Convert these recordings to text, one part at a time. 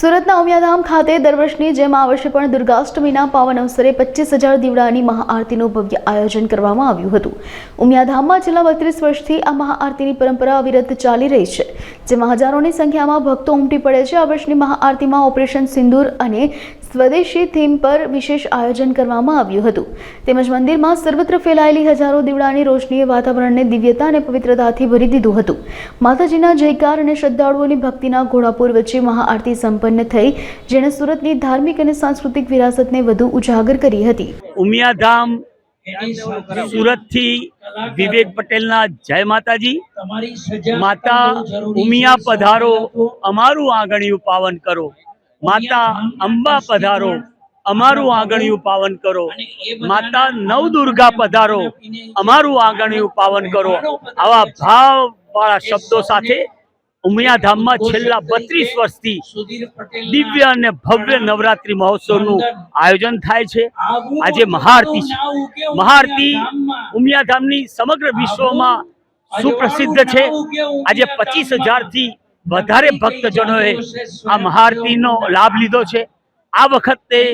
સુરતના ઉમિયાધામ ખાતે દર વર્ષની જેમ આ વર્ષે પણ દુર્ગાષ્ટમીના પાવન અવસરે 25,000 દીવડાની મહાઆરતીનું ભવ્ય આયોજન કરવામાં આવ્યું હતું। ઉમિયાધામમાં છેલ્લા 32 વર્ષથી આ મહાઆરતીની પરંપરા અવિરત ચાલી રહી છે, જેમાં હજારોની સંખ્યામાં ભક્તો ઉમટી પડે છે। આ વર્ષની મહાઆરતીમાં ઓપરેશન સિંદૂર અને સ્વદેશી થીમ પર વિશેષ આયોજન કરવામાં આવ્યું હતું, તેમજ મંદિરમાં સર્વત્ર ફેલાયેલી હજારો દીવડાની રોશનીએ વાતાવરણને દિવ્યતા અને પવિત્રતાથી ભરી દીધું હતું। માતાજીના જયકાર અને શ્રદ્ધાળુઓની ભક્તિના ઘોડાપુર વચ્ચે મહાઆરતી સંપન્ન થઈ, જેણે સુરતની ધાર્મિક અને સાંસ્કૃતિક વિરાસતને વધુ ઉજાગર કરી હતી। ઉમિયાધામ सूरत थी विवेक पटेल ना जय माताजी। माता उमिया पधारो अमारू आंगणियों पावन करो, माता अंबा पधारो अमारू आंगणियों पावन करो, माता नव दुर्गा पधारो अमारू आंगणियों पावन करो। आवा भाव वाला शब्दों साथे उमियाधाम में छेल्ला 32 वर्षथी दिव्य और भव्य नवरात्रि महोत्सव आयोजन थाय छे। आजे महाआरती छे। महाआरती उमियाधामनी समग्र विश्व में सुप्रसिद्ध छे। आजे 25,000 थी वधारे भक्तजनोए आ महाआरती नो लाभ लीधो छे। आ वखते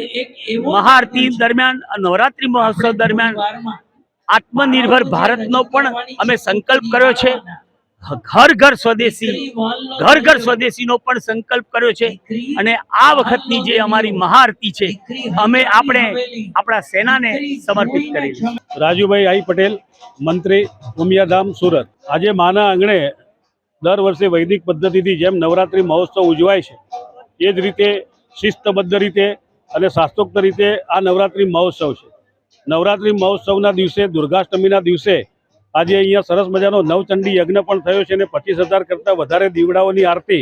महाआरती दरमियान नवरात्रि महोत्सव दरमियान आत्मनिर्भर भारत नो पण अमे संकल्प कर्यो छे। घर घर स्वदेशी नो पण संकल्प कर्यो छे। अने आ वखतनी जे अमारी महाआरती छे अमे आपणे आपणा सेनाने समर्पित करी छे। राजूभाई आई पटेल, मंत्री, उमियाधाम सूरत। आजे माना आंगणे दर वर्षे वैदिक पद्धतिथी जेम नवरात्रि महोत्सव उजवाय छे ए ज रीते शिस्तबद्ध रीते अने शास्त्रोक्त रीते आ नवरात्रि महोत्सव छे। नवरात्रि महोत्सवना दिवसे दुर्गाष्टमीना दिवसे आज अहींया सरस मजानो नवचंडी यज्ञ पण थयो छे ने 25,000 करता वधारे दीवडाओनी आरती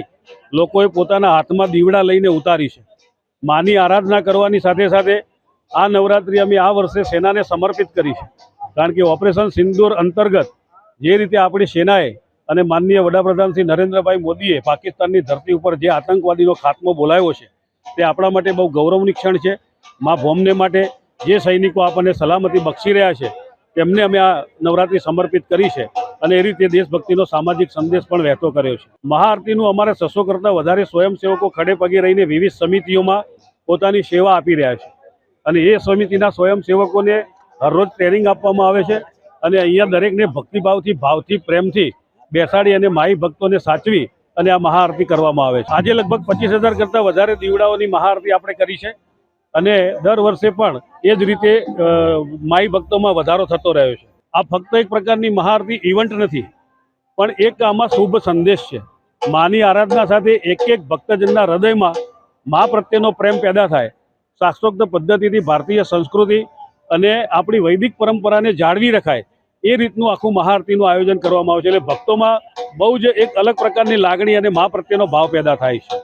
लोकोए पोताना हाथमां दीवड़ा लईने उतारी छे। मानी आराधना करवानी साथे साथे आ नवरात्रि अमे आ वर्षे सेनाने समर्पित करी छे, कारण के ऑपरेशन सिंदूर अंतर्गत जे रीते आपणी सेनाए अने माननीय वडाप्रधान श्री नरेन्द्रभाई मोदीए पाकिस्ताननी धरती पर जे आतंकवादीनो खात्मो बोलाव्यो छे ते आपणा माटे बहु गौरवनी क्षण छे। मां भौमने माटे जे सैनिको आपणे सलामती बक्षी रह्या छे तेमने अमे आ नवरात्रि समर्पित करी छे अने ए रीते देशभक्तिनो सामाजिक संदेश पण वहेतो कर्यो छे। महाआरतीनुं अमारे 600 करता वधारे स्वयंसेवको खड़े पगे रहीने विविध समितिओमां पोतानी सेवा आपी रह्या छे अने ए समितिना स्वयंसेवकोने हररोज ट्रेनिंग आपवामां आवे छे अने अहींया दरेकने भक्तिभावथी भावथी प्रेमथी बेसाड़ी अने माई भक्तोने साचवी अने आ महाआरती करवामां आवे छे। आजे लगभग 25,000 करता वधारे दीवडाओनी महाआरती आपणे करी छे अने दर वर्षे पण ए ज रीते माई भक्तोमां वधारो थतो रह्यो छे। आ फक्त एक प्रकारनी महाआरती इवेंट नथी, पण एक आमां शुभ संदेश छे। मानी आराधना साथे एक एक भक्तजनना हृदयमां मां प्रत्येनो प्रेम पैदा थाय। शास्त्रोक्त पद्धतिथी भारतीय संस्कृति अने आपणी वैदिक परंपराने जाळवी रखाय ए रीतनुं आखुं महाआरतीनुं आयोजन करवामां आव्युं छे। એટલે ભક્તોમાં બહુ જ એક અલગ પ્રકારની લાગણી અને મા પ્રત્યેનો ભાવ પેદા થાય છે।